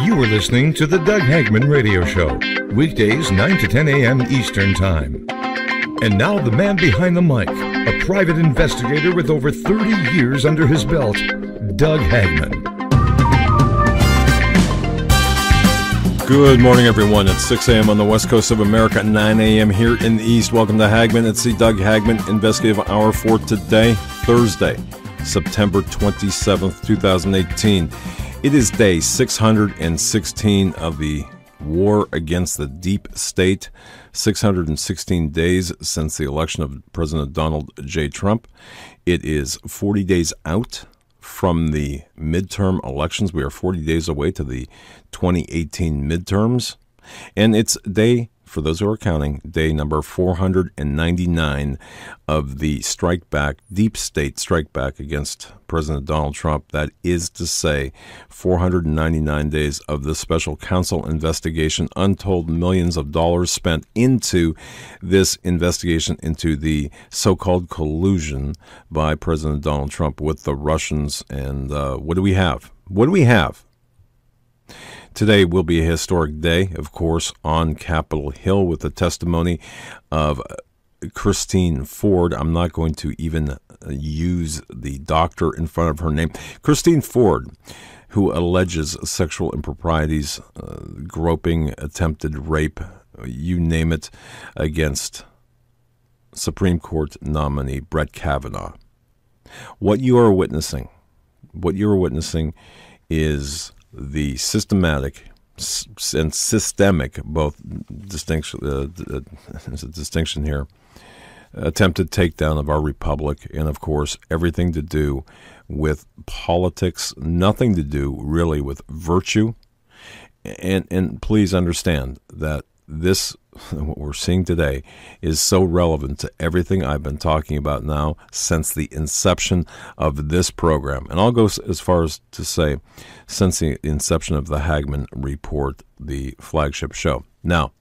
You are listening to the Doug Hagmann Radio Show, weekdays 9 to 10 a.m. Eastern Time. And now the man behind the mic, a private investigator with over 30 years under his belt, Doug Hagmann. Good morning, everyone. It's 6 a.m. on the west coast of America, 9 a.m. here in the east. Welcome to Hagmann. It's the Doug Hagmann Investigative Hour for today, Thursday, September 27th, 2018. It is day 616 of the war against the deep state, 616 days since the election of President Donald J. Trump. It is 40 days out from the midterm elections. We are 40 days away to the 2018 midterms. And it's day, for those who are counting, day number 499 of the strike back, deep state strike back against President Donald Trump. That is to say, 499 days of the special counsel investigation, untold millions of dollars spent into this investigation into the so-called collusion by President Donald Trump with the Russians. And what do we have? What do we have? Today will be a historic day, of course, on Capitol Hill with the testimony of Christine Ford. I'm not going to even use the doctor in front of her name. Christine Ford, who alleges sexual improprieties, groping, attempted rape, you name it, against Supreme Court nominee Brett Kavanaugh. What you are witnessing is the systematic and systemic, both distinction, there's a distinction here, attempted takedown of our republic, and of course everything to do with politics, nothing to do really with virtue. And please understand that this, what we're seeing today, is so relevant to everything I've been talking about now since the inception of this program. And I'll go as far as to say since the inception of the Hagmann Report, the flagship show. Now,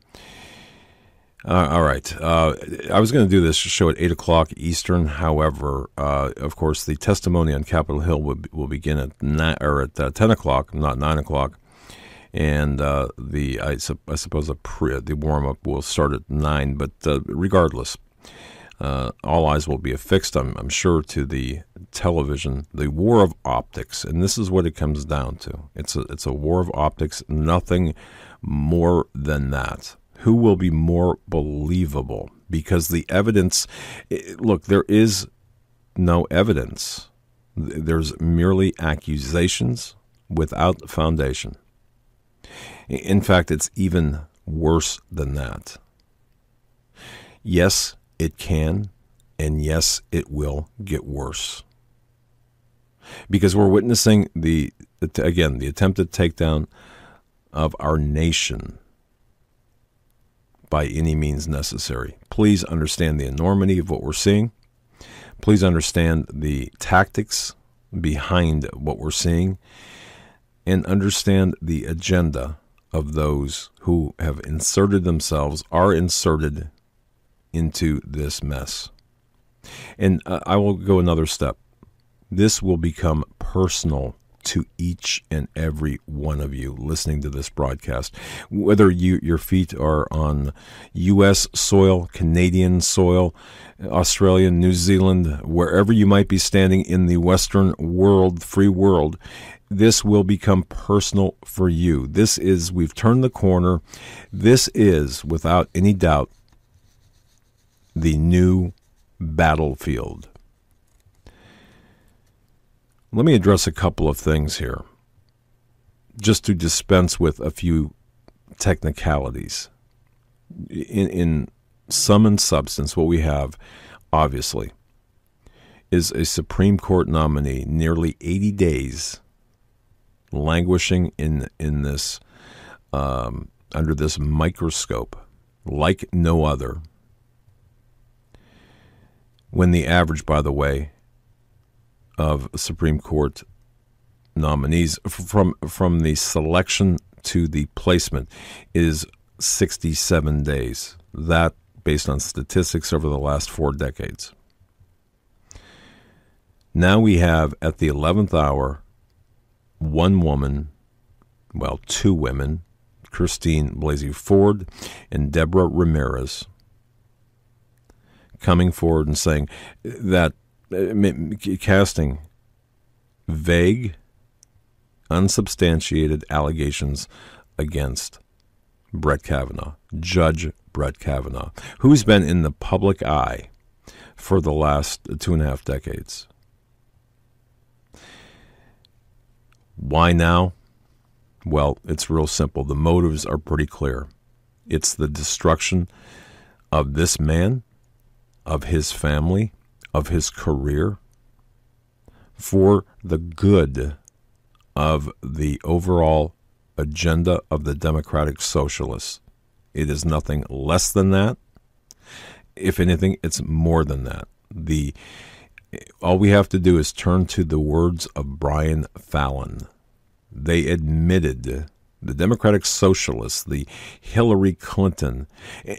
all right, I was going to do this show at 8 o'clock Eastern. However, of course, the testimony on Capitol Hill will begin at 10 o'clock, not 9 o'clock. And I suppose the warm-up will start at 9, but regardless, all eyes will be affixed, I'm sure, to the television, the war of optics, and this is what it comes down to. It's a war of optics, nothing more than that. Who will be more believable? Because the evidence, look, there is no evidence. There's merely accusations without foundation. In fact, it's even worse than that. Yes, it can, and yes, it will get worse. Because we're witnessing the attempted takedown of our nation by any means necessary. Please understand the enormity of what we're seeing. Please understand the tactics behind what we're seeing, and understand the agenda of those who have are inserted into this mess. And I will go another step. This will become personal to each and every one of you listening to this broadcast. Whether your feet are on U.S. soil, Canadian soil, Australian, New Zealand, wherever you might be standing in the Western world, free world, this will become personal for you. We've turned the corner. This is, without any doubt, the new battlefield. Let me address a couple of things here, just to dispense with a few technicalities. In sum and substance, what we have, obviously, is a Supreme Court nominee nearly 80 days languishing in this under this microscope like no other, when the average, by the way, of Supreme Court nominees from the selection to the placement is 67 days. That based on statistics over the last 4 decades. Now we have, at the 11th hour, one woman well, two women, Christine Blasey Ford and Deborah Ramirez, coming forward and saying that, casting vague, unsubstantiated allegations against Brett Kavanaugh, Judge Brett Kavanaugh, who's been in the public eye for the last 2.5 decades. Why now? Well, it's real simple. The motives are pretty clear. It's the destruction of this man, of his family, of his career, for the good of the overall agenda of the Democratic Socialists. It is nothing less than that. If anything, it's more than that. All we have to do is turn to the words of Brian Fallon. They admitted, the Democratic Socialists, the Hillary Clinton,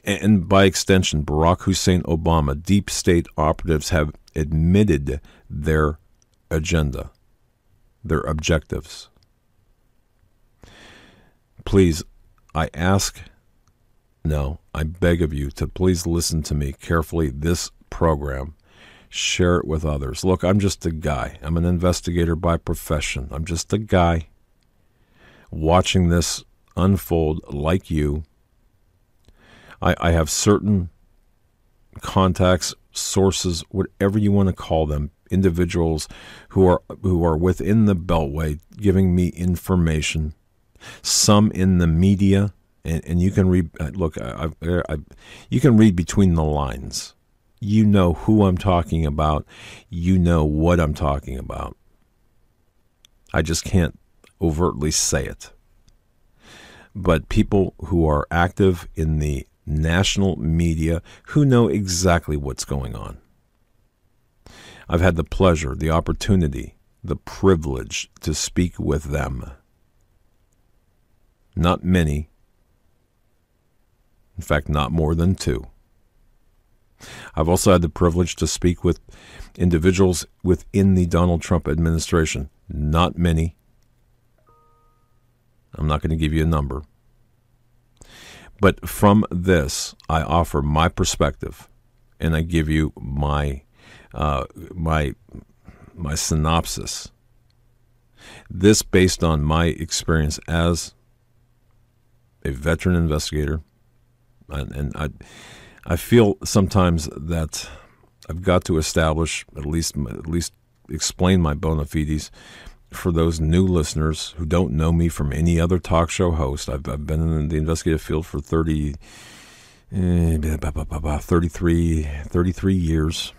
and by extension Barack Hussein Obama, deep state operatives have admitted their agenda, their objectives. Please, I beg of you to please listen to me carefully. This program, share it with others. Look, I'm just a guy. I'm an investigator by profession. I'm just a guy watching this unfold like you. I have certain contacts, sources, whatever you want to call them, individuals who are within the Beltway giving me information, some in the media, and you can read, look, you can read between the lines. You know who I'm talking about. You know what I'm talking about. I just can't overtly say it. But people who are active in the national media who know exactly what's going on. I've had the pleasure, the opportunity, the privilege to speak with them. Not many. In fact, not more than two. I've also had the privilege to speak with individuals within the Donald Trump administration. Not many. I'm not going to give you a number. But from this, I offer my perspective, and I give you my synopsis. This based on my experience as a veteran investigator, and I feel sometimes that I've got to establish, at least explain my bona fides for those new listeners who don't know me from any other talk show host. I've been in the investigative field for 33 years.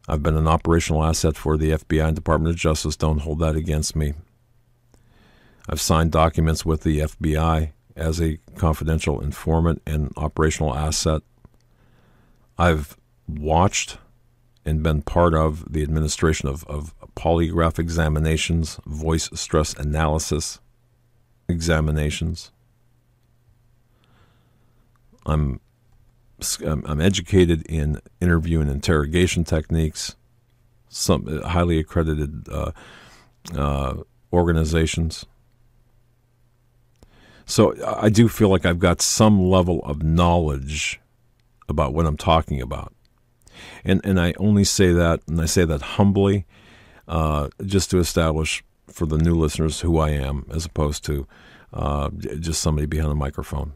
I've been an operational asset for the FBI and Department of Justice. Don't hold that against me. I've signed documents with the FBI as a confidential informant and operational asset. I've watched and been part of the administration of polygraph examinations, voice stress analysis examinations. I'm educated in interview and interrogation techniques, some highly accredited organizations. So I do feel like I've got some level of knowledge about what I'm talking about. And I only say that, and I say that humbly, just to establish for the new listeners who I am, as opposed to just somebody behind a microphone.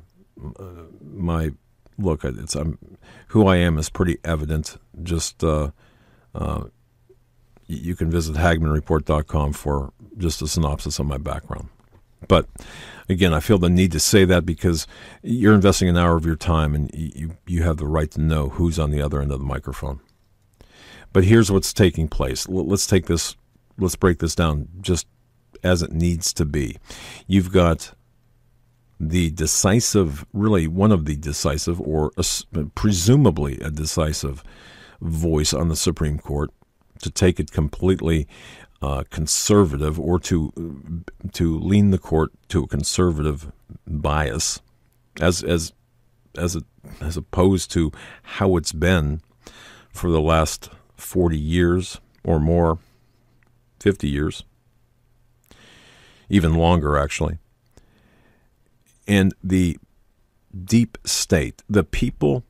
Who I am is pretty evident. Just you can visit HagmannReport.com for just a synopsis of my background. But again, I feel the need to say that because you're investing an hour of your time, and you have the right to know who's on the other end of the microphone. But here's what's taking place. Let's break this down just as it needs to be. You've got the decisive, really one of the decisive, or presumably a decisive voice on the Supreme Court, to take it completely conservative, or to lean the court to a conservative bias, as opposed to how it's been for the last 40 years or more, 50 years. even longer, actually. And the deep state, the people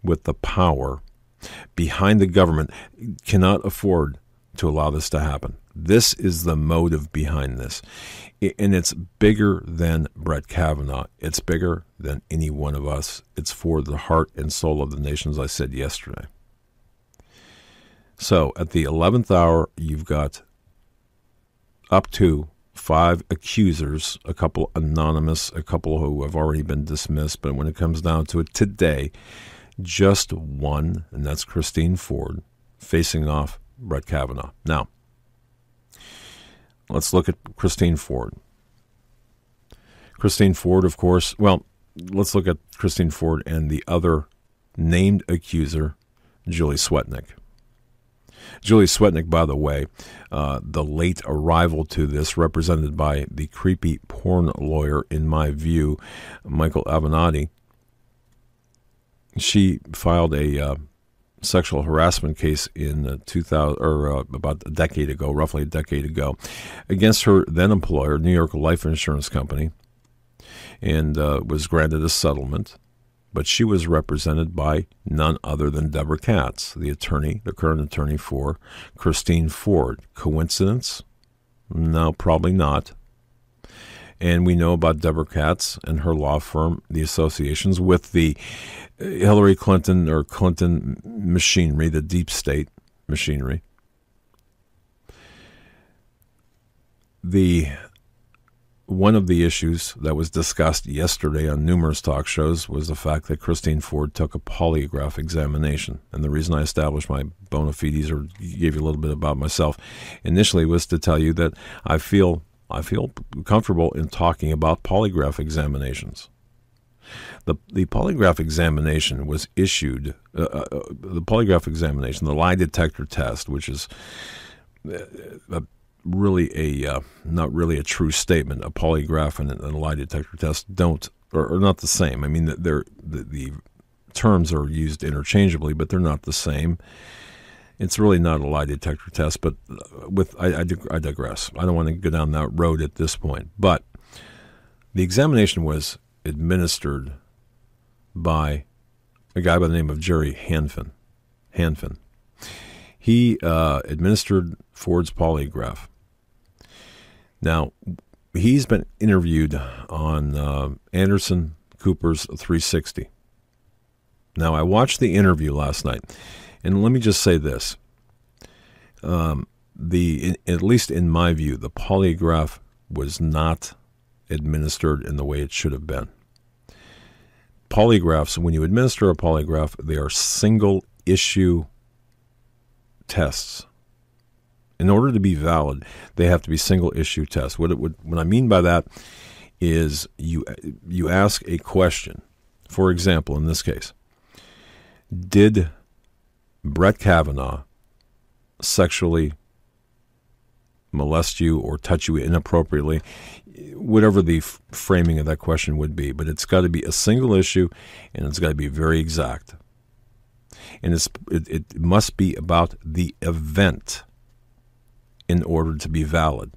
with the power behind the government, cannot afford to allow this to happen. This is the motive behind this. And it's bigger than Brett Kavanaugh. It's bigger than any one of us. It's for the heart and soul of the nation, as I said yesterday. So at the 11th hour, you've got up to 5 accusers, a couple anonymous, a couple who have already been dismissed. But when it comes down to it today, just one, and that's Christine Ford, facing off Brett Kavanaugh. Now, let's look at Christine Ford. Christine Ford, of course, well, let's look at Christine Ford and the other named accuser, Julie Swetnick. Julie Swetnick, by the way, the late arrival to this, represented by the creepy porn lawyer, in my view, Michael Avenatti. She filed a sexual harassment case in 2000, or about a decade ago, roughly a decade ago, against her then employer, New York Life Insurance Company, and was granted a settlement. But she was represented by none other than Deborah Katz, the attorney, the current attorney for Christine Ford. Coincidence? No, probably not. And we know about Deborah Katz and her law firm, the associations with the Hillary Clinton or Clinton machinery, the deep state machinery. One of the issues that was discussed yesterday on numerous talk shows was the fact that Christine Ford took a polygraph examination. And the reason I established my bona fides, or gave you a little bit about myself initially, was to tell you that I feel comfortable in talking about polygraph examinations. The polygraph examination was issued, the polygraph examination, the lie detector test, which is not really a true statement. A polygraph and a lie detector test are not the same. I mean, the terms are used interchangeably, but they're not the same. It's really not a lie detector test, but I digress. I don't want to go down that road at this point. But the examination was administered by a guy by the name of Jerry Hanfin. He administered Ford's polygraph. Now, he's been interviewed on Anderson Cooper's 360. Now, I watched the interview last night, and let me just say this. At least in my view, the polygraph was not administered in the way it should have been. Polygraphs, when you administer a polygraph, they are single-issue tests. In order to be valid, they have to be single-issue tests. What I mean by that is you ask a question. For example, in this case, did Brett Kavanaugh sexually molest you or touch you inappropriately? Whatever the framing of that question would be, but it's got to be a single issue, and it's got to be very exact. And it must be about the event in order to be valid.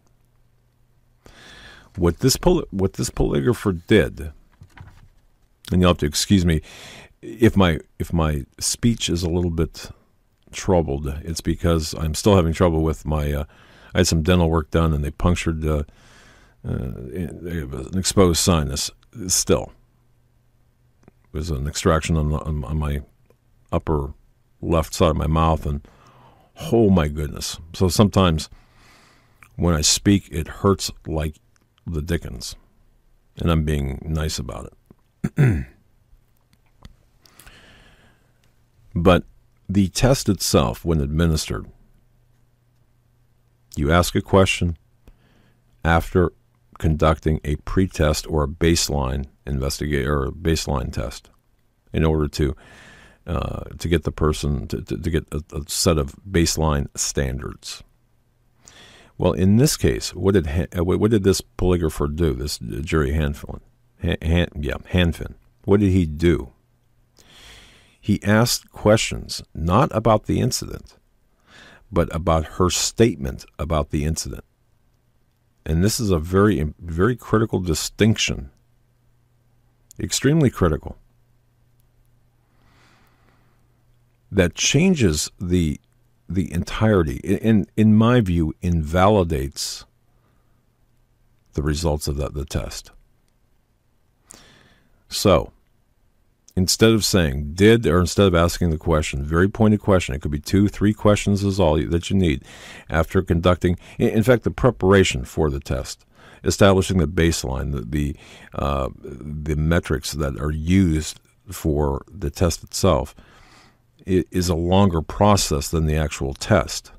What this polygrapher did, and you'll have to excuse me if my speech is a little bit troubled. It's because I'm still having trouble with my. I had some dental work done, and they punctured an exposed sinus. Still, it was an extraction on my upper left side of my mouth, and oh my goodness. So sometimes when I speak, it hurts like the dickens, and I'm being nice about it. But the test itself, when administered, you ask a question after conducting a pretest or a baseline or a baseline test in order to get the person to get a set of baseline standards. Well, in this case, what did this polygrapher do? This Jerry Hanfin. Hanfin. What did he do? He asked questions not about the incident, but about her statement about the incident. and this is a very, very critical distinction, extremely critical, that changes the entirety, in my view, invalidates the results of the test. So, instead of saying did, or instead of asking the question, very pointed question, it could be 2-3 questions is all that you need after conducting, in fact, the preparation for the test, establishing the baseline, the metrics that are used for the test itself, is a longer process than the actual test.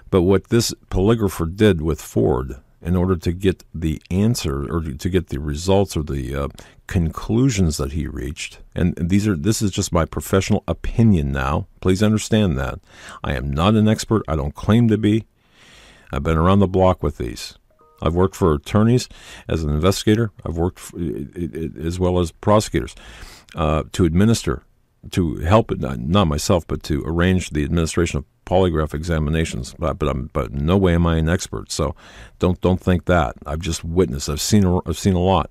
But what this polygrapher did with Ford, in order to get the answer or to get the results or the conclusions that he reached, and this is just my professional opinion now, please understand that. I am not an expert. I don't claim to be. I've been around the block with these. I've worked for attorneys as an investigator. I've worked as well as prosecutors to administer, to help, not myself, but to arrange the administration of polygraph examinations. But in no way am I an expert. So don't think that. I've just witnessed. I've seen a lot.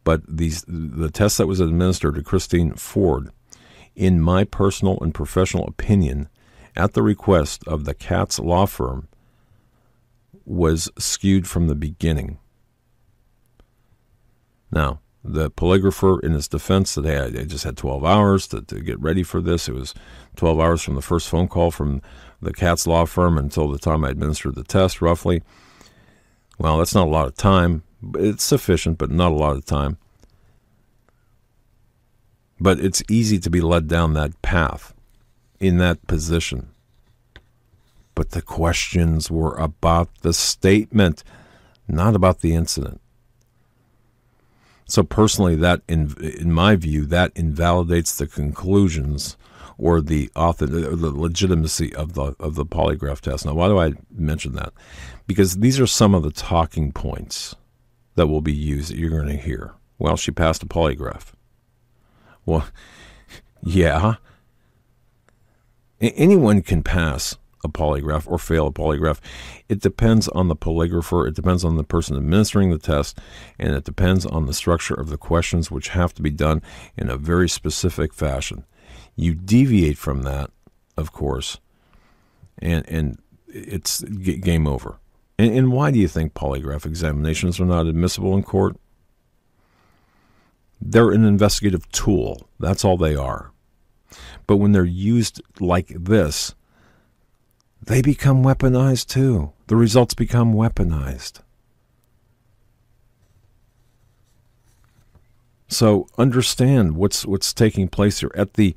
But the test that was administered to Christine Ford, in my personal and professional opinion, at the request of the Katz law firm, was skewed from the beginning. Now, the polygrapher, in his defense, said, hey, I just had 12 hours to get ready for this. It was 12 hours from the first phone call from the Katz law firm until the time I administered the test, roughly. Well, that's not a lot of time. It's sufficient, but not a lot of time. But it's easy to be led down that path, in that position. But the questions were about the statement, not about the incident. So personally, that in my view, that invalidates the conclusions or the legitimacy of the polygraph test. Now, why do I mention that? Because these are some of the talking points that will be used that you're going to hear. Well, she passed a polygraph. Well, yeah. Anyone can pass a polygraph or fail a polygraph. It depends on the polygrapher, it depends on the person administering the test, and it depends on the structure of the questions, which have to be done in a very specific fashion. You deviate from that, of course, and it's game over. And why do you think polygraph examinations are not admissible in court? They're an investigative tool. That's all they are. But when they're used like this, they become weaponized too. The results become weaponized. So understand what's taking place here. At the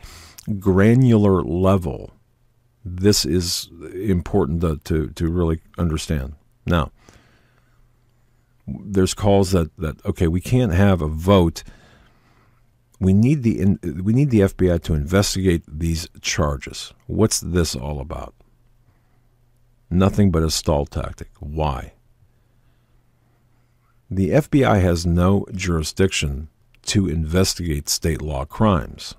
granular level, this is important to really understand. Now, there's calls that okay, we can't have a vote. We need the FBI to investigate these charges. What's this all about? Nothing but a stall tactic. Why? The FBI has no jurisdiction to investigate state law crimes.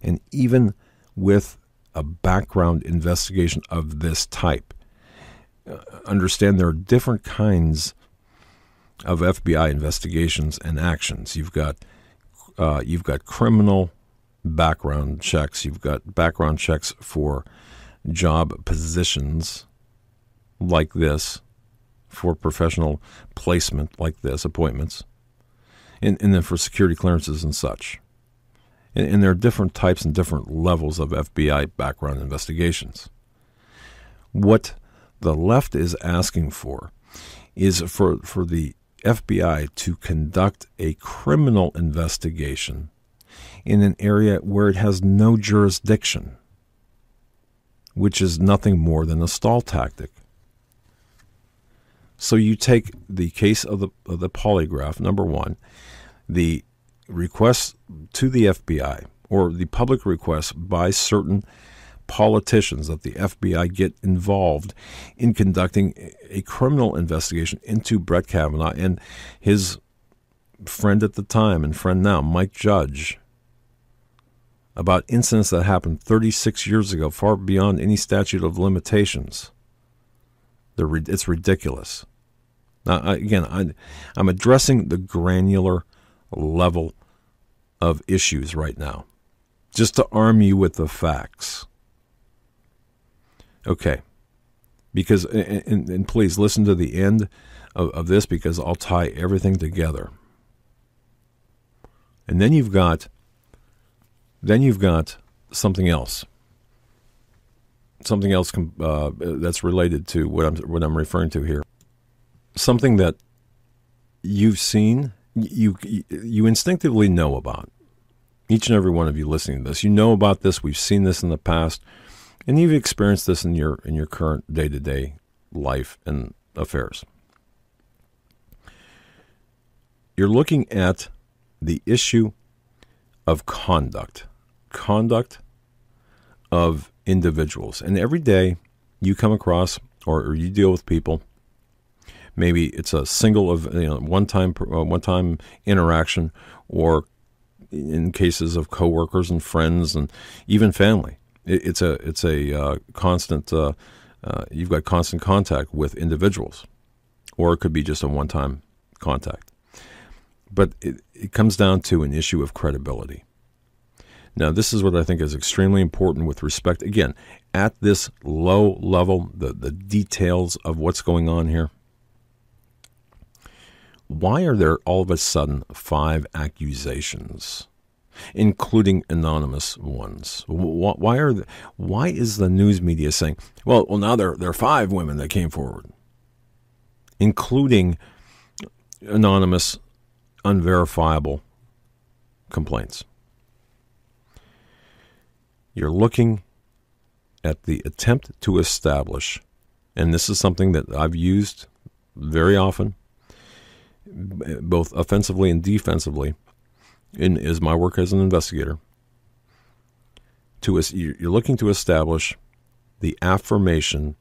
And even with a background investigation of this type, understand there are different kinds of FBI investigations and actions. You've got criminal background checks. You've got background checks for job positions like this, for professional placement like this, appointments, and then for security clearances and such. And there are different types and different levels of FBI background investigations. What the left is asking for is for the FBI to conduct a criminal investigation in an area where it has no jurisdiction, which is nothing more than a stall tactic. So you take the case of the polygraph, number one, the request to the FBI, or the public request by certain politicians that the FBI get involved in conducting a criminal investigation into Brett Kavanaugh and his friend at the time and friend now, Mike Judge, about incidents that happened 36 years ago, far beyond any statute of limitations. It's ridiculous. Now, again, I'm addressing the granular level of issues right now, just to arm you with the facts. Okay, because, and please listen to the end of this, because I'll tie everything together. And then you've got something else. Something else that's related to what I'm referring to here. Something that you've seen, you instinctively know about. Each and every one of you listening to this, you know about this. We've seen this in the past, and you've experienced this in your current day-to-day life and affairs. You're looking at the issue of conduct of individuals, and every day you come across or you deal with people. Maybe it's a single of one-time interaction, or in cases of coworkers and friends and even family, it's a constant. You've got constant contact with individuals, or it could be just a one-time contact. But it comes down to an issue of credibility. Now, this is what I think is extremely important with respect, again, at this low level, the details of what's going on here. Why are there all of a sudden 5 accusations, including anonymous ones? Why is the news media saying, well, now there are 5 women that came forward, including anonymous, unverifiable complaints? You're looking at the attempt to establish, and this is something that I've used very often, both offensively and defensively, is my work as an investigator. You're looking to establish the affirmation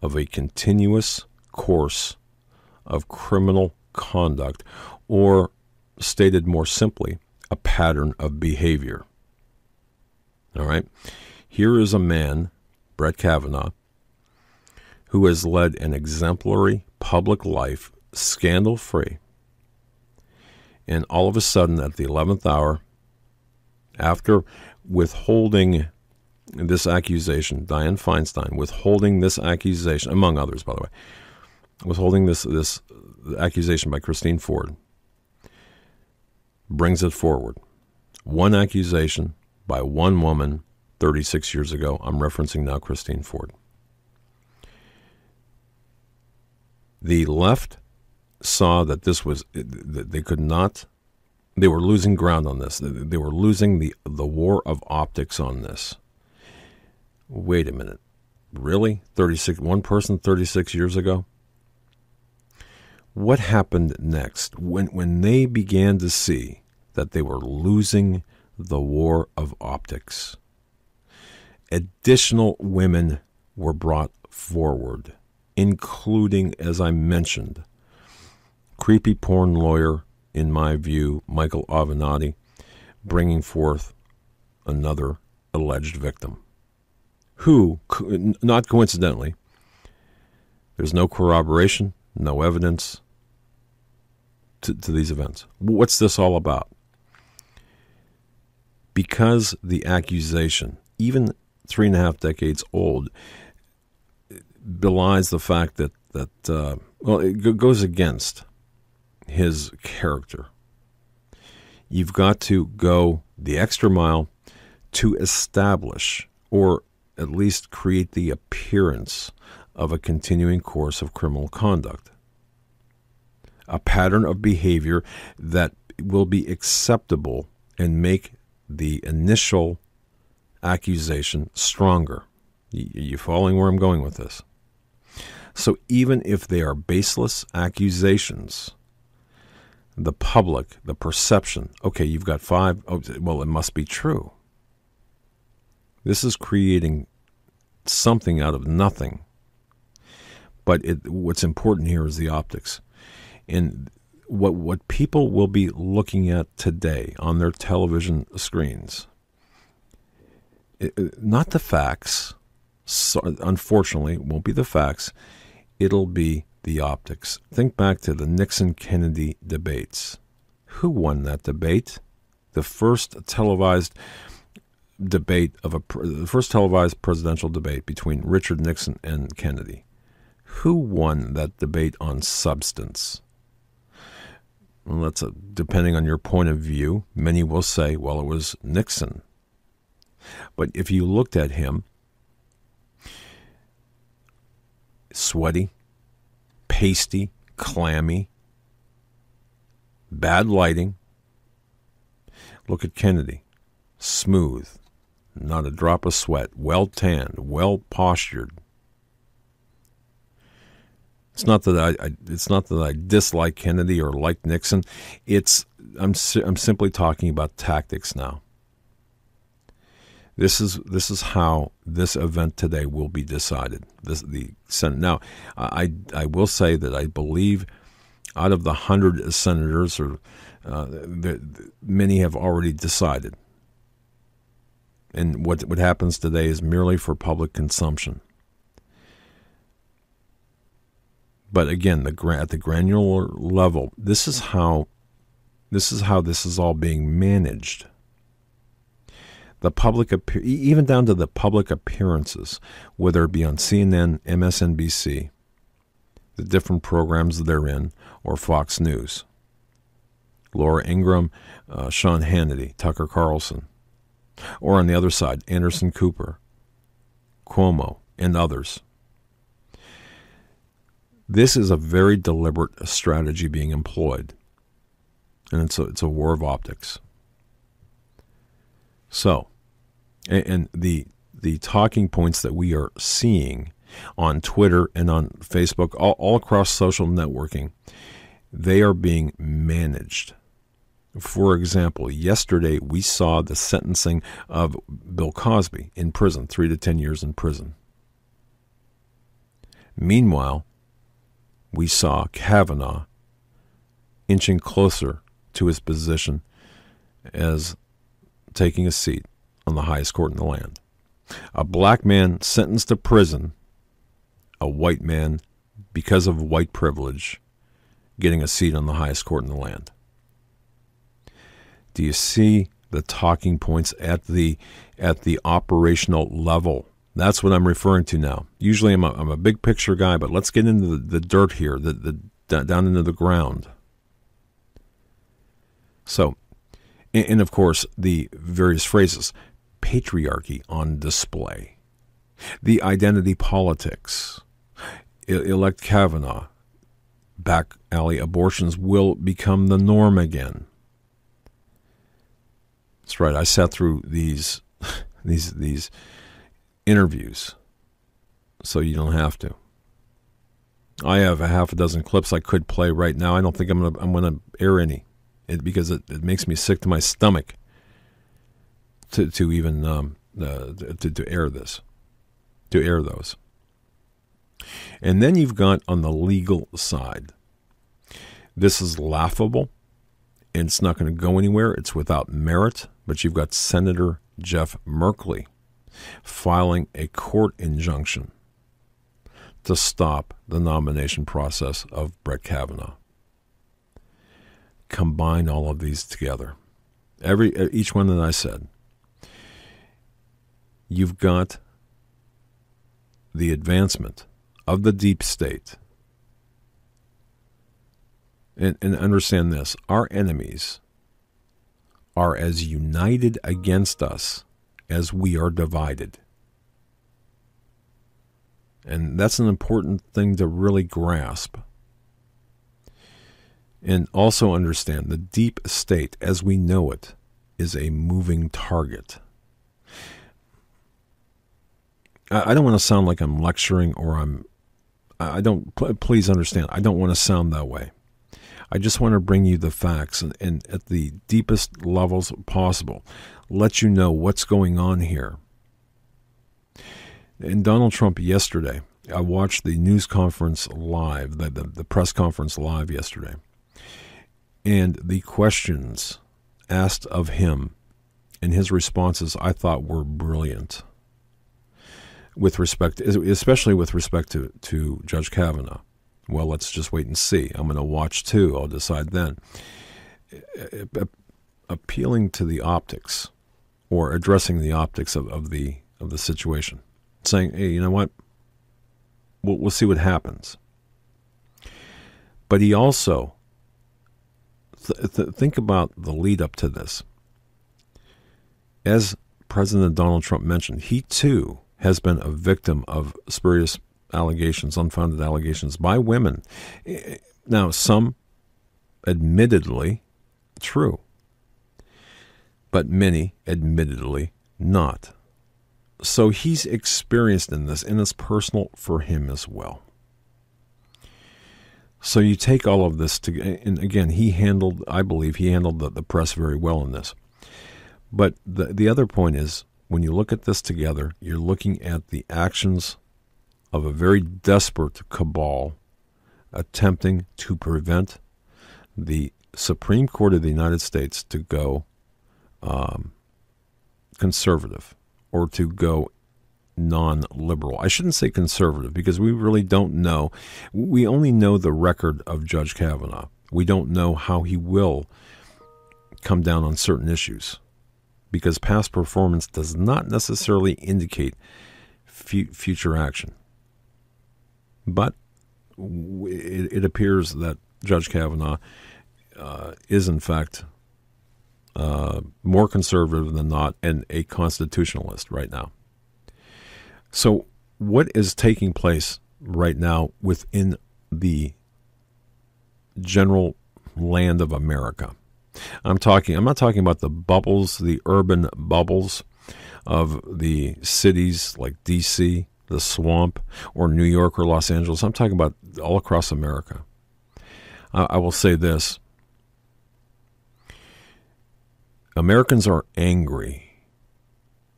of a continuous course of criminal conduct, or stated more simply, a pattern of behavior. All right? Here is a man, Brett Kavanaugh, who has led an exemplary public life, scandal-free, and all of a sudden at the 11th hour, after withholding this accusation, Dianne Feinstein withholding this accusation, among others, by the way, withholding this accusation by Christine Ford, brings it forward. One accusation by one woman 36 years ago. I'm referencing now Christine Ford. The left saw that this was, that they could not, they were losing ground on this. They were losing the war of optics on this. Wait a minute. Really? One person 36 years ago? What happened next when they began to see that they were losing the war of optics? Additional women were brought forward, including, as I mentioned, creepy porn lawyer, in my view, Michael Avenatti, bringing forth another alleged victim, who, not coincidentally, there's no corroboration, no evidence to these events. What's this all about? Because the accusation, even 3.5 decades old, belies the fact that it goes against his character. You've got to go the extra mile to establish, or at least create the appearance of, a continuing course of criminal conduct, a pattern of behavior that will be acceptable and make the initial accusation stronger. You following where I'm going with this? So even if they are baseless accusations, the public, the perception, okay, you've got 5, well, it must be true. This is creating something out of nothing. But what's important here is the optics. And what people will be looking at today on their television screens, not the facts, so unfortunately, it won't be the facts. it'll be the optics. Think back to the Nixon-Kennedy debates. Who won that debate? The first televised presidential debate between Richard Nixon and Kennedy. Who won that debate on substance? Well, that's depending on your point of view. Many will say, well, it was Nixon. But if you looked at him, sweaty, pasty, clammy, bad lighting. Look at Kennedy. Smooth, not a drop of sweat, well tanned, well postured. It's not that I dislike Kennedy or like Nixon. I'm simply talking about tactics now. This is how this event today will be decided. The Senate. Now, I will say that I believe out of the 100 senators, many have already decided. And what happens today is merely for public consumption. But again, at the granular level, this is how this is all being managed. The public, even down to the public appearances, whether it be on CNN, MSNBC, the different programs they're in, or Fox News. Laura Ingraham, Sean Hannity, Tucker Carlson. Or on the other side, Anderson Cooper, Cuomo, and others. This is a very deliberate strategy being employed, and it's a war of optics. So, and the talking points that we are seeing on Twitter and on Facebook, all across social networking, they are being managed. For example, yesterday we saw the sentencing of Bill Cosby in prison, 3 to 10 years in prison. Meanwhile, we saw Kavanaugh inching closer to his position as taking a seat on the highest court in the land. A black man sentenced to prison, a white man, because of white privilege, getting a seat on the highest court in the land. Do you see the talking points at the operational level? That's what I'm referring to now. Usually I'm a big picture guy, but let's get into the dirt here, down into the ground. So, and of course, the various phrases. Patriarchy on display. The identity politics. Elect Kavanaugh. Back alley abortions will become the norm again. That's right. I sat through these interviews, so you don't have to. I have a half a dozen clips I could play right now. I don't think I'm gonna air any, because it makes me sick to my stomach to even to air this, to air those. And then you've got on the legal side, this is laughable, and it's not going to go anywhere. It's without merit. But you've got Senator Jeff Merkley filing a court injunction to stop the nomination process of Brett Kavanaugh. Combine all of these together. Each one that I said. You've got the advancement of the deep state. And understand this, our enemies are as united against us as we are divided. And that's an important thing to really grasp. And also understand the deep state, as we know it, is a moving target. I don't want to sound like I'm lecturing please understand, I don't want to sound that way. I just want to bring you the facts and at the deepest levels possible, let you know what's going on here. And Donald Trump yesterday, I watched the news conference live, the press conference live yesterday, and the questions asked of him and his responses I thought were brilliant. with respect, especially with respect to Judge Kavanaugh. Well, let's just wait and see. I'm going to watch too. I'll decide then. Appealing to the optics, or addressing the optics of the situation, saying, hey, you know what? We'll see what happens. But he also think about the lead up to this. As President Donald Trump mentioned, he too has been a victim of spurious allegations, unfounded allegations by women. Now, some admittedly true, but many admittedly not. So he's experienced in this, and it's personal for him as well. So you take all of this together, and again, I believe he handled the press very well in this. But the other point is, when you look at this together, you're looking at the actions of a very desperate cabal attempting to prevent the Supreme Court of the United States to go conservative, or to go non-liberal. I shouldn't say conservative, because we really don't know. We only know the record of Judge Kavanaugh. We don't know how he will come down on certain issues, because past performance does not necessarily indicate future action. But it appears that Judge Kavanaugh is in fact more conservative than not, and a constitutionalist right now. So what is taking place right now within the general land of America? I'm not talking about the bubbles, the urban bubbles of the cities like D.C., the swamp, or New York or Los Angeles. I'm talking about all across America. I will say this. Americans are angry.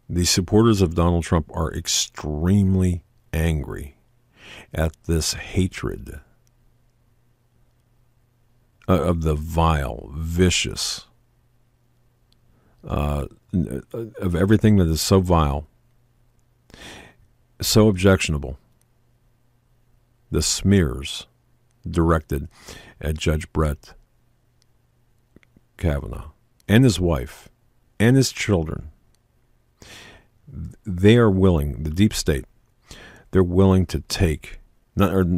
The supporters of Donald Trump are extremely angry at this hatred of the vile, vicious, of everything that is so vile, so objectionable. The smears directed at Judge Brett Kavanaugh and his wife and his children. They are willing, the deep state, they're willing to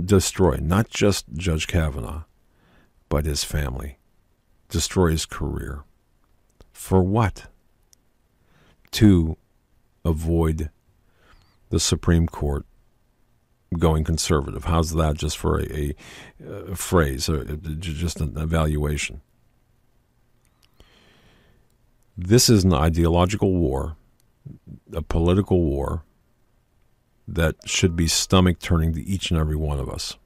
destroy not just Judge Kavanaugh, but his family, destroy his career. For what? To avoid the Supreme Court going conservative. How's that, just for a phrase, just an evaluation? This is an ideological war, a political war that should be stomach-turning to each and every one of us.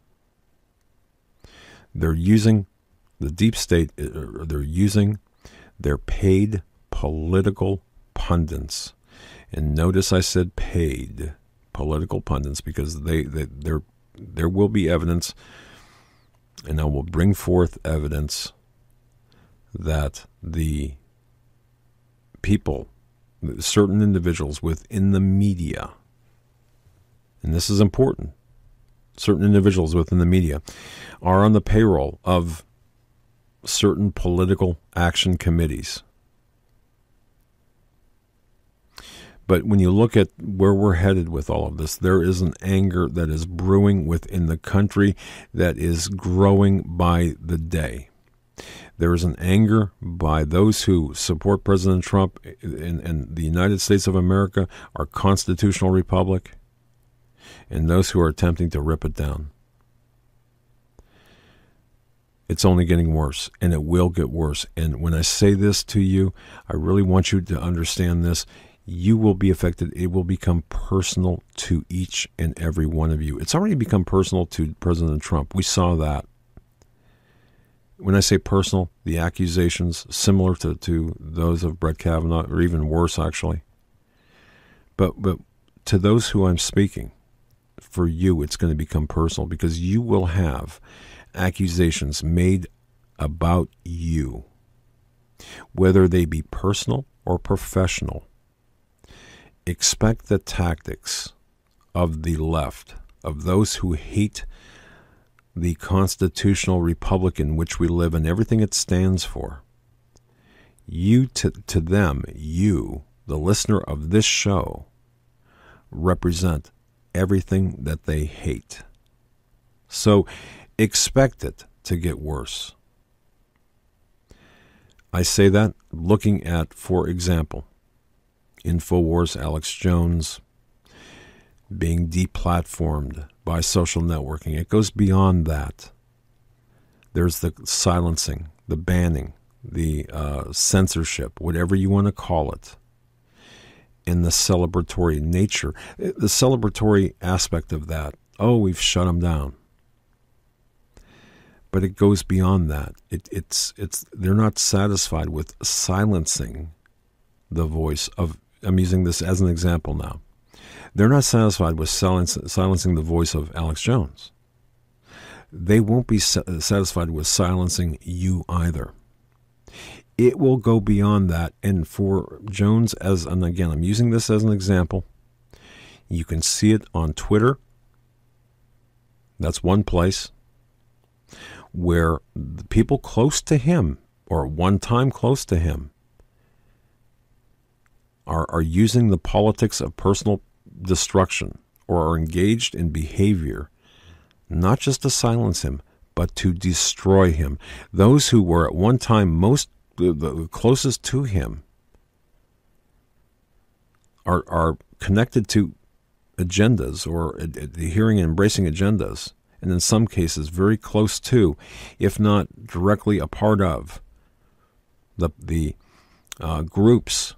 They're using the deep state, they're using their paid political pundits. And notice I said paid political pundits, because there will be evidence, and I will bring forth evidence that the people, certain individuals within the media, and this is important, certain individuals within the media are on the payroll of certain political action committees. But when you look at where we're headed with all of this, there is an anger that is brewing within the country that is growing by the day. There is an anger by those who support President Trump and the United States of America, our constitutional republic, and those who are attempting to rip it down. It's only getting worse, and it will get worse. And when I say this to you, I really want you to understand this. You will be affected. It will become personal to each and every one of you. It's already become personal to President Trump. We saw that. When I say personal, the accusations similar to those of Brett Kavanaugh, or even worse, actually. But to those who I'm speaking, for you, it's going to become personal, because you will have accusations made about you, whether they be personal or professional. Expect the tactics of the left, of those who hate the constitutional republic in which we live and everything it stands for, to them, you, the listener of this show, represent everything that they hate. So expect it to get worse. I say that looking at, for example, InfoWars Alex Jones being deplatformed by social networking. It goes beyond that. There's the silencing, the banning, the censorship, whatever you want to call it, and the celebratory nature, the celebratory aspect of that. Oh, we've shut them down. But it goes beyond that. It's they're not satisfied with silencing the voice of, I'm using this as an example now. They're not satisfied with silencing the voice of Alex Jones. They won't be satisfied with silencing you either. It will go beyond that. And for Jones, and again, I'm using this as an example, you can see it on Twitter. That's one place where the people close to him, or one time close to him, are using the politics of personal destruction, or are engaged in behavior not just to silence him, but to destroy him. Those who were at one time the closest to him are connected to agendas, or adhering and embracing agendas, and in some cases very close to, if not directly a part of, the groups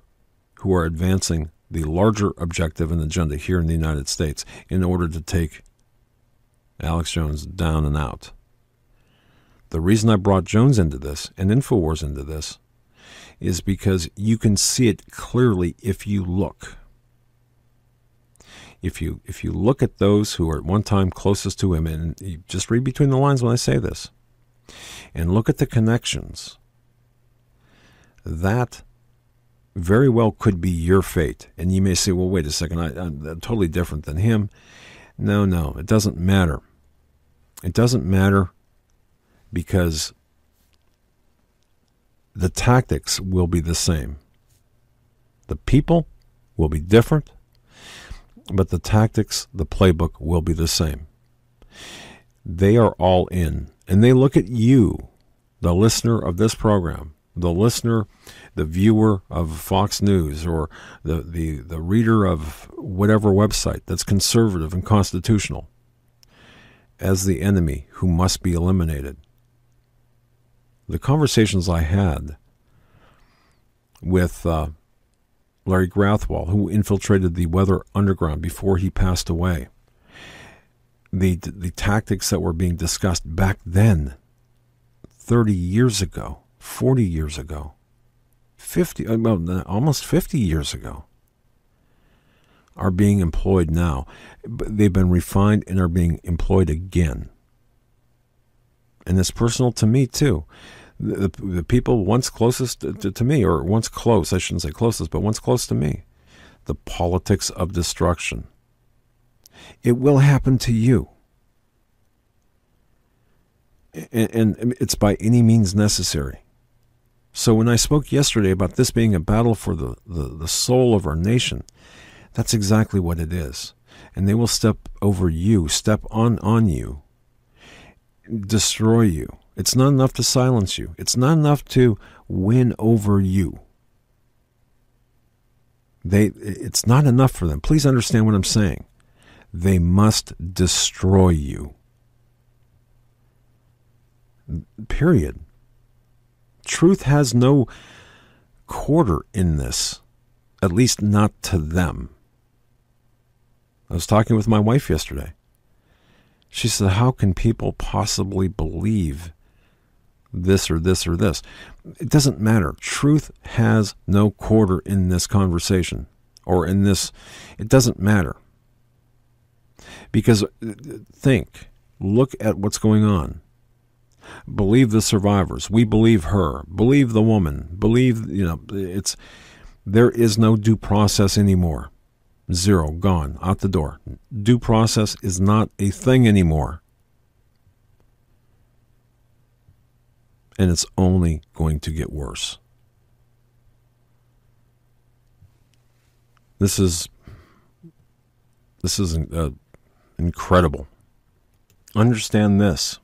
who are advancing the larger objective and agenda here in the United States in order to take Alex Jones down and out. The reason I brought Jones into this and InfoWars into this is because you can see it clearly if you look. If you look at those who are at one time closest to him, and you just read between the lines when I say this, and look at the connections, that very well could be your fate. And you may say, well, wait a second, I'm totally different than him. No, it doesn't matter. It doesn't matter because the tactics will be the same. The people will be different, but the tactics, the playbook will be the same. They are all in, and they look at you, the listener of this program, the listener, the viewer of Fox News, or the reader of whatever website that's conservative and constitutional, as the enemy who must be eliminated. The conversations I had with Larry Grathwohl, who infiltrated the Weather Underground before he passed away, the tactics that were being discussed back then, 30 years ago, 40 years ago, 50, almost 50 years ago, are being employed now. They've been refined and are being employed again. And it's personal to me, too. The people once closest to me, or once close, I shouldn't say closest, but once close to me, the politics of destruction. It will happen to you. And it's by any means necessary. So when I spoke yesterday about this being a battle for the soul of our nation, that's exactly what it is. And they will step over you, step on you, destroy you. It's not enough to silence you. It's not enough to win over you. It's not enough for them. Please understand what I'm saying. They must destroy you. Period. Truth has no quarter in this, at least not to them. I was talking with my wife yesterday. She said, how can people possibly believe this or this or this? It doesn't matter. Truth has no quarter in this conversation, or in this. It doesn't matter. Because look at what's going on. Believe the survivors. We believe her. Believe the woman. Believe, there is no due process anymore. Zero, gone, out the door. due process is not a thing anymore. And it's only going to get worse. This is incredible. Understand this.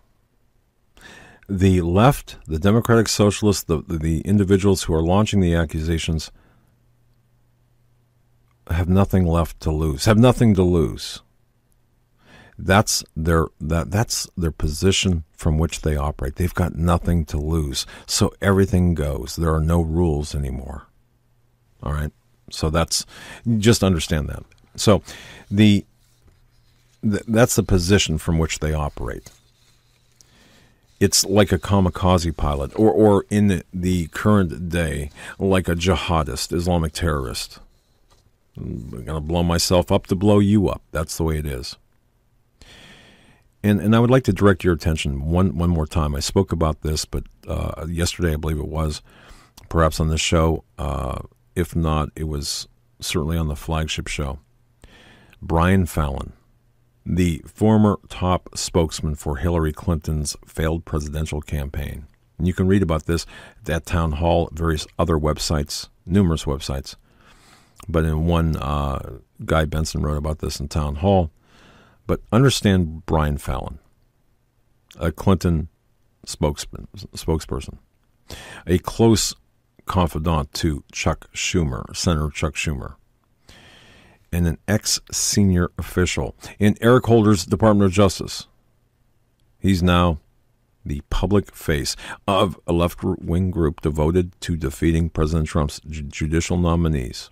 The left, the Democratic Socialists, the individuals who are launching the accusations have nothing left to lose, have nothing to lose. That's their position from which they operate. They've got nothing to lose. So everything goes. There are no rules anymore. All right? So just understand that. So that's the position from which they operate. It's like a kamikaze pilot, or in the current day, like a jihadist, Islamic terrorist. I'm going to blow myself up to blow you up. That's the way it is. And I would like to direct your attention one more time. I spoke about this, but yesterday I believe it was, perhaps on this show. If not, it was certainly on the flagship show. Brian Fallon, the former top spokesman for Hillary Clinton's failed presidential campaign. And you can read about this at Town Hall, various other websites, numerous websites. But in one, Guy Benson wrote about this in Town Hall. But understand Brian Fallon, a Clinton spokesperson, a close confidant to Senator Chuck Schumer, and an ex-senior official in Eric Holder's Department of Justice. He's now the public face of a left-wing group devoted to defeating President Trump's judicial nominees.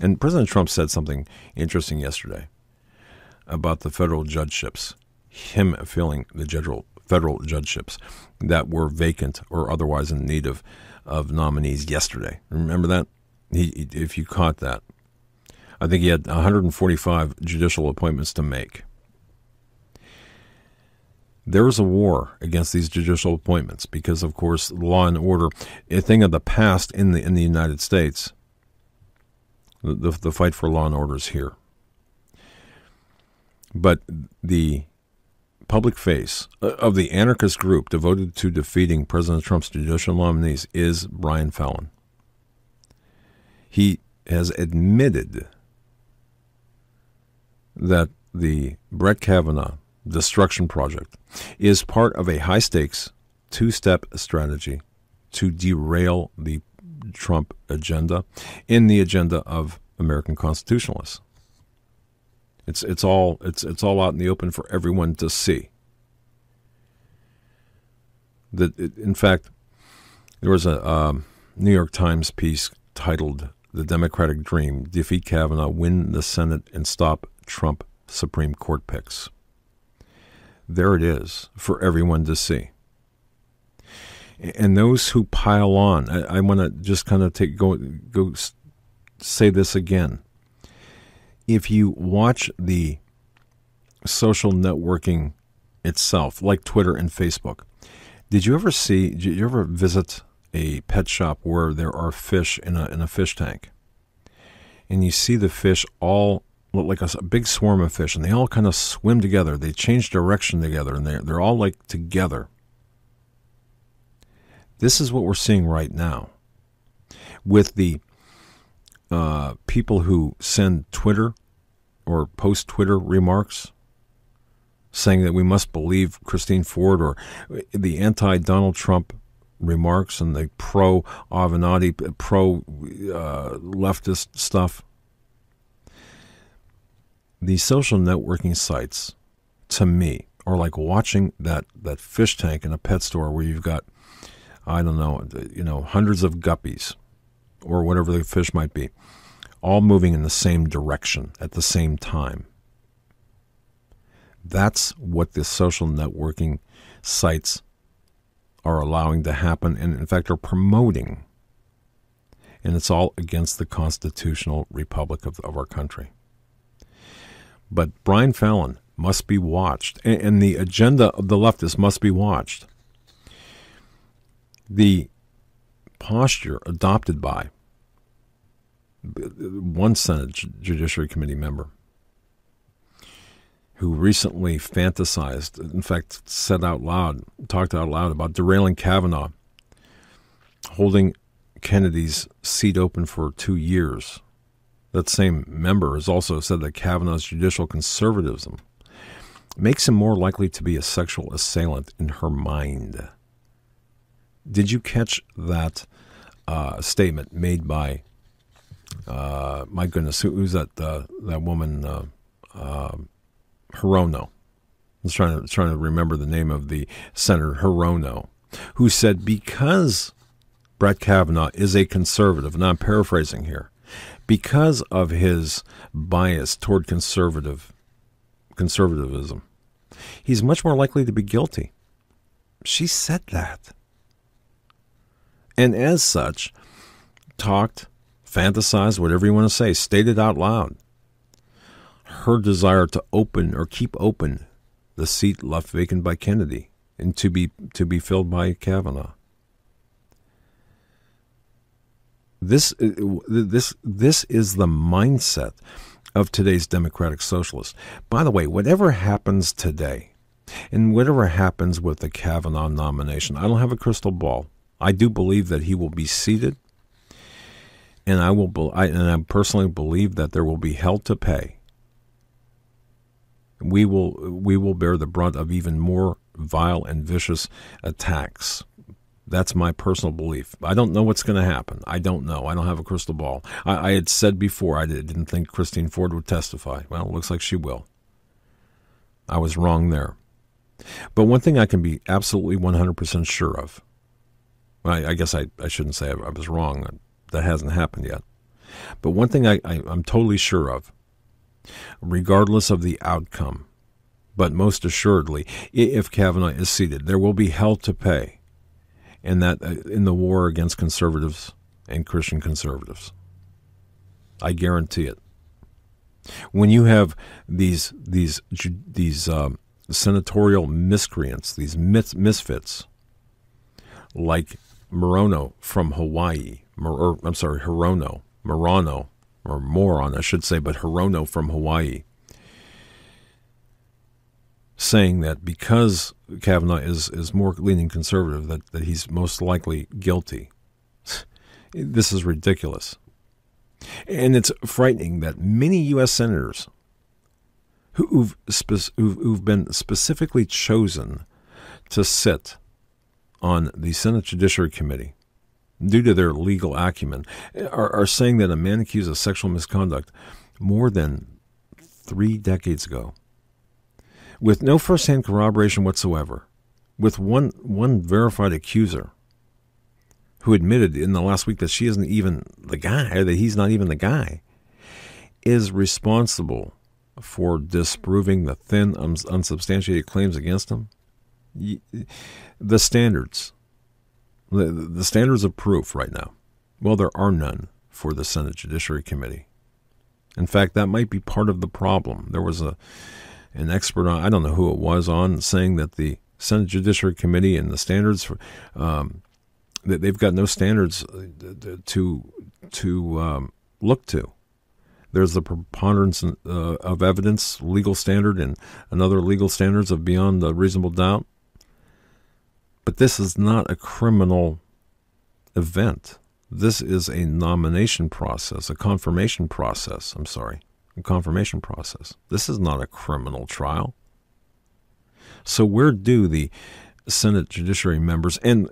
And President Trump said something interesting yesterday about the federal judgeships, him filling the federal judgeships that were vacant or otherwise in need of nominees yesterday. Remember that? If you caught that. I think he had 145 judicial appointments to make. There is a war against these judicial appointments because, of course, law and order, a thing of the past in the United States. The fight for law and order is here. But the public face of the anarchist group devoted to defeating President Trump's judicial nominees is Brian Fallon. He has admitted that the Brett Kavanaugh destruction project is part of a high-stakes, two-step strategy to derail the Trump agenda in the agenda of American constitutionalists. It's all out in the open for everyone to see. In fact, there was a New York Times piece titled "The Democratic Dream: Defeat Kavanaugh, Win the Senate, and Stop Trump Supreme Court Picks." There it is for everyone to see. And those who pile on, I want to just kind of go say this again. If you watch the social networking itself, like Twitter and Facebook, did you ever visit a pet shop where there are fish in a fish tank? And you see the fish all look like a big swarm of fish, and they all kind of swim together. They change direction together, and they're all like together. This is what we're seeing right now with the people who send Twitter or post Twitter remarks saying that we must believe Christine Ford, or the anti-Donald Trump remarks and the pro-Avenatti, pro-leftist stuff. These social networking sites, to me, are like watching that fish tank in a pet store where you've got, I don't know, hundreds of guppies or whatever the fish might be, all moving in the same direction at the same time. That's what the social networking sites are allowing to happen, and in fact are promoting. And it's all against the constitutional republic of our country. But Brian Fallon must be watched, and the agenda of the leftists must be watched. The posture adopted by one Senate Judiciary Committee member who recently fantasized, in fact, talked out loud about derailing Kavanaugh, holding Kennedy's seat open for 2 years. That same member has also said that Kavanaugh's judicial conservatism makes him more likely to be a sexual assailant in her mind. Did you catch that statement made by, my goodness, who's that woman, Hirono? I was trying to remember the name of the senator, Hirono, who said because Brett Kavanaugh is a conservative, and I'm paraphrasing here, because of his bias toward conservatism, he's much more likely to be guilty. She said that. And as such, fantasized, whatever you want to say, stated out loud, her desire to open or keep open the seat left vacant by Kennedy and to be filled by Kavanaugh. This is the mindset of today's Democratic Socialists. By the way, whatever happens today, and whatever happens with the Kavanaugh nomination, I don't have a crystal ball. I do believe that he will be seated, and I personally believe that there will be hell to pay. We will bear the brunt of even more vile and vicious attacks. That's my personal belief. I don't know what's going to happen. I don't know. I don't have a crystal ball. I had said before I didn't think Christine Ford would testify. Well, it looks like she will. I was wrong there. But one thing I can be absolutely 100% sure of, I guess I shouldn't say I was wrong. That hasn't happened yet. But one thing I'm totally sure of, regardless of the outcome, but most assuredly, if Kavanaugh is seated, there will be hell to pay. And that in the war against conservatives and Christian conservatives. I guarantee it. When you have these senatorial miscreants, these misfits, like Hirono from Hawaii, Hirono, or moron, I should say, but Hirono from Hawaii, saying that because Kavanaugh is more leaning conservative, that he's most likely guilty. This is ridiculous. And it's frightening that many U.S. senators who've been specifically chosen to sit on the Senate Judiciary Committee due to their legal acumen are saying that a man accused of sexual misconduct more than 3 decades ago, with no first-hand corroboration whatsoever, with one verified accuser who admitted in the last week that she isn't even the guy, or that he's not even the guy, is responsible for disproving the thin, unsubstantiated claims against him. The standards, the standards of proof right now, well, there are none for the Senate Judiciary Committee. In fact, that might be part of the problem. There was an expert on, I don't know who it was, on saying that the Senate Judiciary Committee and the standards for that they've got no standards to look to. There's the preponderance of evidence legal standard and another legal standards of beyond a reasonable doubt. But this is not a criminal event. This is a nomination process, a confirmation process. A confirmation process. This is not a criminal trial. So where do the Senate Judiciary members and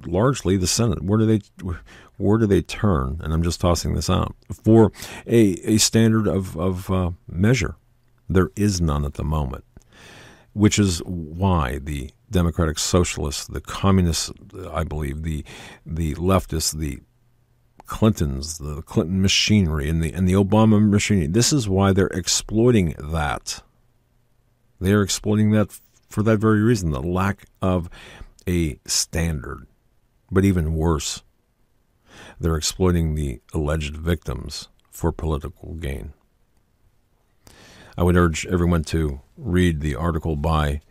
largely the Senate, where do they turn? And I'm just tossing this out for a standard of measure. There is none at the moment, which is why the Democratic Socialists, the Communists, I believe, the leftists, the Clintons, the Clinton machinery, and the Obama machinery. This is why they're exploiting that. They are exploiting that for that very reason, the lack of a standard. But even worse, they're exploiting the alleged victims for political gain. I would urge everyone to read the article by,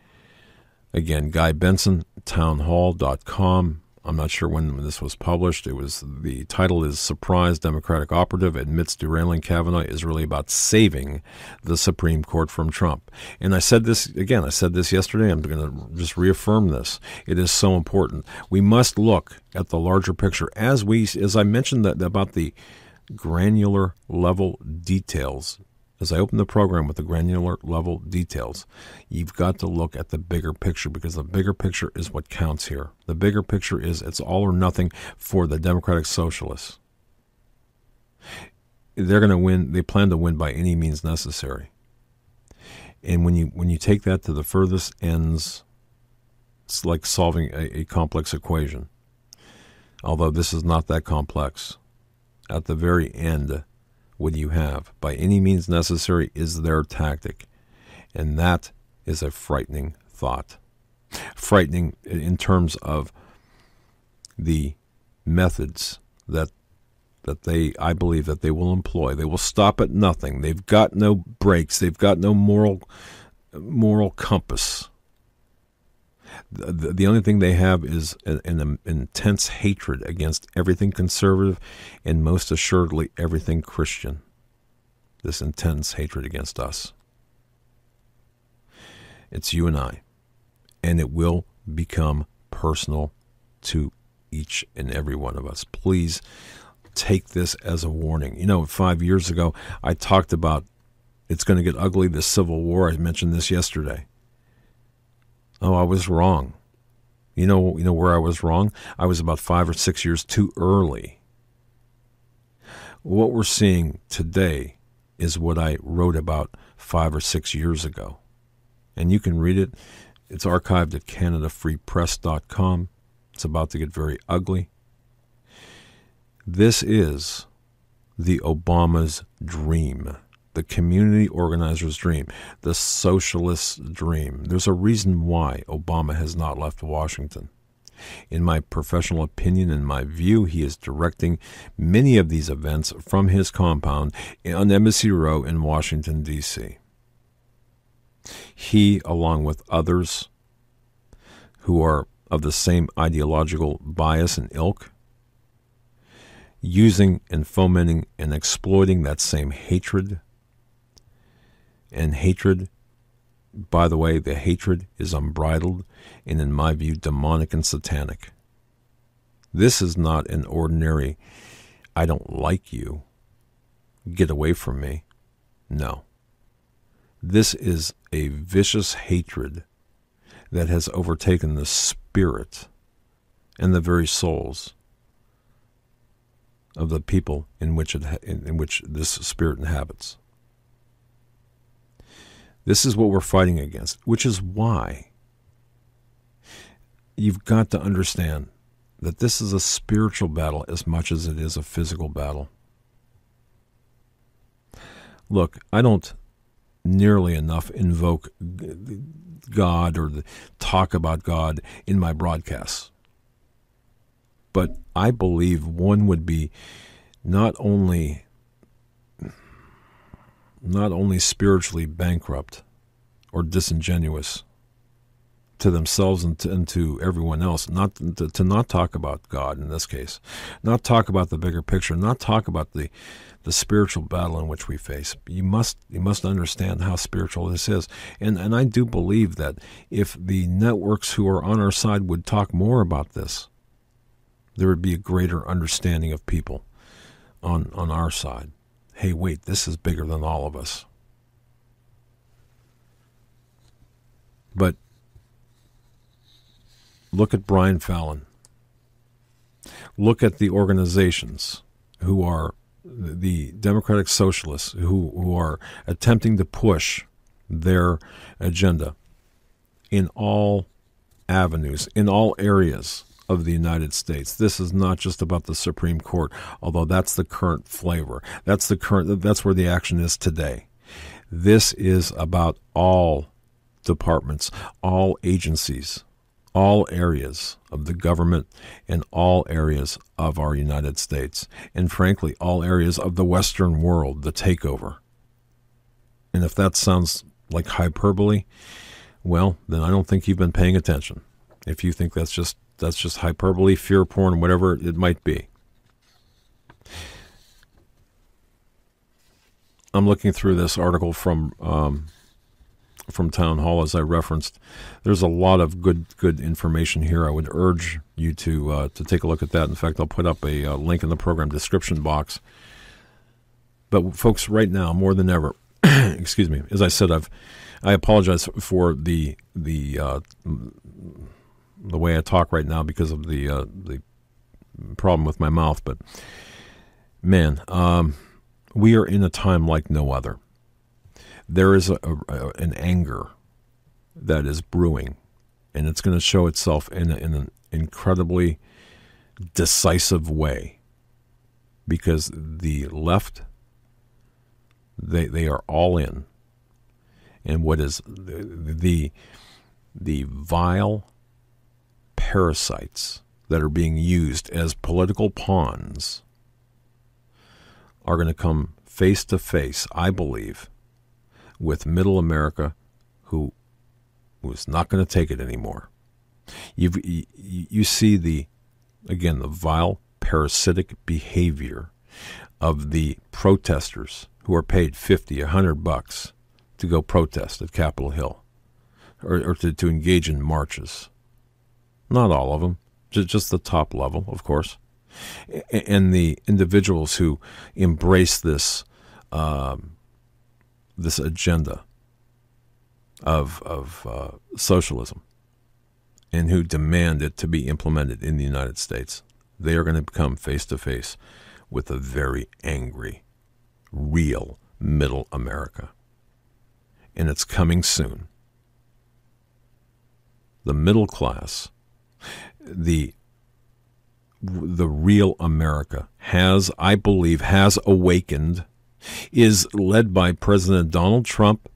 again, Guy Benson, townhall.com. I'm not sure when this was published. The title is "Surprise Democratic Operative Admits Derailing Kavanaugh is Really About Saving the Supreme Court from Trump." And I said this again. I said this yesterday. I'm going to just reaffirm this. It is so important. We must look at the larger picture as I mentioned about the granular level details. As I open the program with the granular level details, you've got to look at the bigger picture, because the bigger picture is what counts here. The bigger picture is it's all or nothing for the Democratic Socialists. They're going to win. They plan to win by any means necessary. And when you take that to the furthest ends, it's like solving a complex equation. Although this is not that complex. At the very end, what you have, by any means necessary, is their tactic. And that is a frightening thought. Frightening in terms of the methods that I believe that they will employ. They will stop at nothing. They've got no brakes. They've got no moral compass. The only thing they have is an intense hatred against everything conservative and most assuredly everything Christian. This intense hatred against us. It's you and I. And it will become personal to each and every one of us. Please take this as a warning. 5 years ago, I talked about it's going to get ugly, the Civil War. I mentioned this yesterday. Oh, I was wrong. You know where I was wrong? I was about 5 or 6 years too early. What we're seeing today is what I wrote about 5 or 6 years ago. And you can read it. It's archived at CanadaFreePress.com. It's about to get very ugly. This is the Obama's dream. The community organizer's dream, the socialist's dream. There's a reason why Obama has not left Washington. In my professional opinion, in my view, he is directing many of these events from his compound on Embassy Row in Washington, D.C. He, along with others who are of the same ideological bias and ilk, using and fomenting and exploiting that same hatred. And hatred, by the way, the hatred is unbridled and, in my view, demonic and satanic. This is not an ordinary, I don't like you, get away from me. No. This is a vicious hatred that has overtaken the spirit and the very souls of the people in which this spirit inhabits. This is what we're fighting against, which is why you've got to understand that this is a spiritual battle as much as it is a physical battle. Look, I don't nearly enough invoke God or talk about God in my broadcasts. But I believe one would be not only spiritually bankrupt or disingenuous to themselves and to everyone else, to not talk about God in this case, not talk about the bigger picture, not talk about the spiritual battle in which we face. You must understand how spiritual this is. And I do believe that if the networks who are on our side would talk more about this, there would be a greater understanding of people on our side. Hey, wait, this is bigger than all of us. But look at Brian Fallon. Look at the organizations who are the Democratic Socialists who are attempting to push their agenda in all avenues, in all areas of the United States. This is not just about the Supreme Court, although that's the current flavor. That's where the action is today. This is about all departments, all agencies, all areas of the government, and all areas of our United States, and frankly, all areas of the Western world, the takeover. And if that sounds like hyperbole, well, then I don't think you've been paying attention. If you think that's just That's just hyperbole, fear porn, whatever it might be. I'm looking through this article from Town Hall, as I referenced. There's a lot of good information here. I would urge you to take a look at that. In fact, I'll put up a link in the program description box. But folks, right now, more than ever, excuse me, as I said, I apologize for the way I talk right now because of the problem with my mouth. But man, we are in a time like no other. There is an anger that is brewing, and it's going to show itself in an incredibly decisive way, because the left, they are all in. And what is the vile parasites that are being used as political pawns are going to come face to face, I believe, with middle America, who is not going to take it anymore. You see the vile parasitic behavior of the protesters who are paid $50, $100 to go protest at Capitol Hill, or to engage in marches. Not all of them, just the top level, of course. And the individuals who embrace this this agenda of socialism, and who demand it to be implemented in the United States, they are going to come face to face with a very angry, real middle America. And it's coming soon. The middle class, the real America I believe has awakened, is led by President Donald Trump,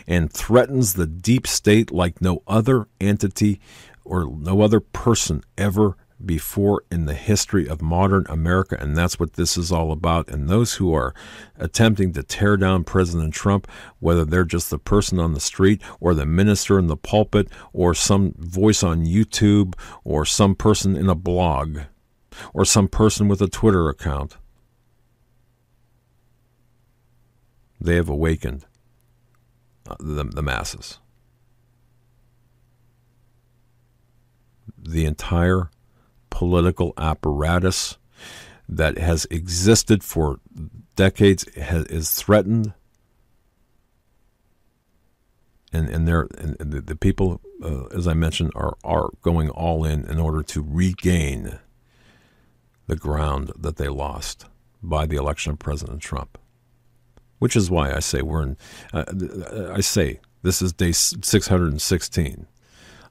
and threatens the deep state like no other entity or no other person ever before in the history of modern America. And that's what this is all about. And those who are attempting to tear down President Trump, whether they're just the person on the street or the minister in the pulpit or some voice on YouTube or some person in a blog or some person with a Twitter account, they have awakened the masses. The entire political apparatus that has existed for decades is threatened, and the people, as I mentioned, are going all in order to regain the ground that they lost by the election of President Trump. Which is why I say this is day 616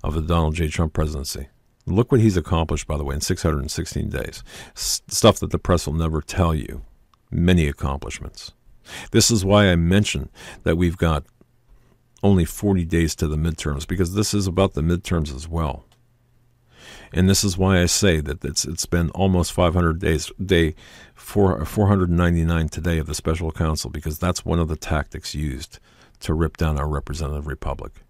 of the Donald J. Trump presidency. Look what he's accomplished, by the way, in 616 days. Stuff that the press will never tell you. Many accomplishments. This is why I mentioned that we've got only 40 days to the midterms, because this is about the midterms as well. And this is why I say that it's been almost 500 days, day 499 today of the special counsel, because that's one of the tactics used to rip down our representative republic.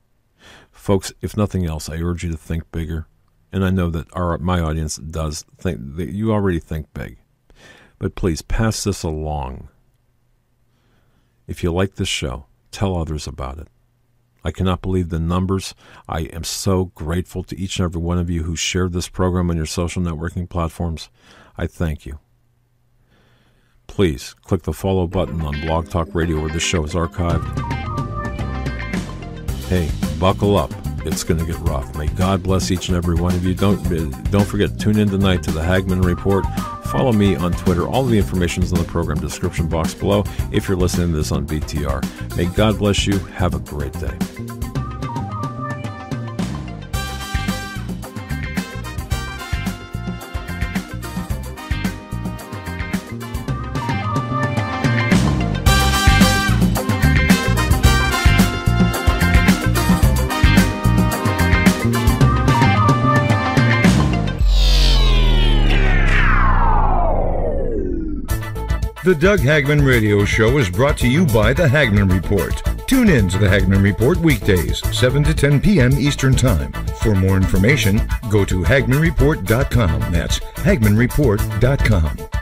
Folks, if nothing else, I urge you to think bigger. And I know that my audience does think that you already think big. But please pass this along. If you like this show, tell others about it. I cannot believe the numbers. I am so grateful to each and every one of you who shared this program on your social networking platforms. I thank you. Please click the follow button on Blog Talk Radio where this show is archived. Hey, buckle up. It's going to get rough. May God bless each and every one of you. Don't forget, tune in tonight to the Hagmann Report. Follow me on Twitter. All of the information is in the program description box below if you're listening to this on BTR. May God bless you. Have a great day. The Doug Hagmann Radio Show is brought to you by the Hagmann Report. Tune in to the Hagmann Report weekdays, 7 to 10 p.m. Eastern Time. For more information, go to HagmannReport.com. That's HagmannReport.com.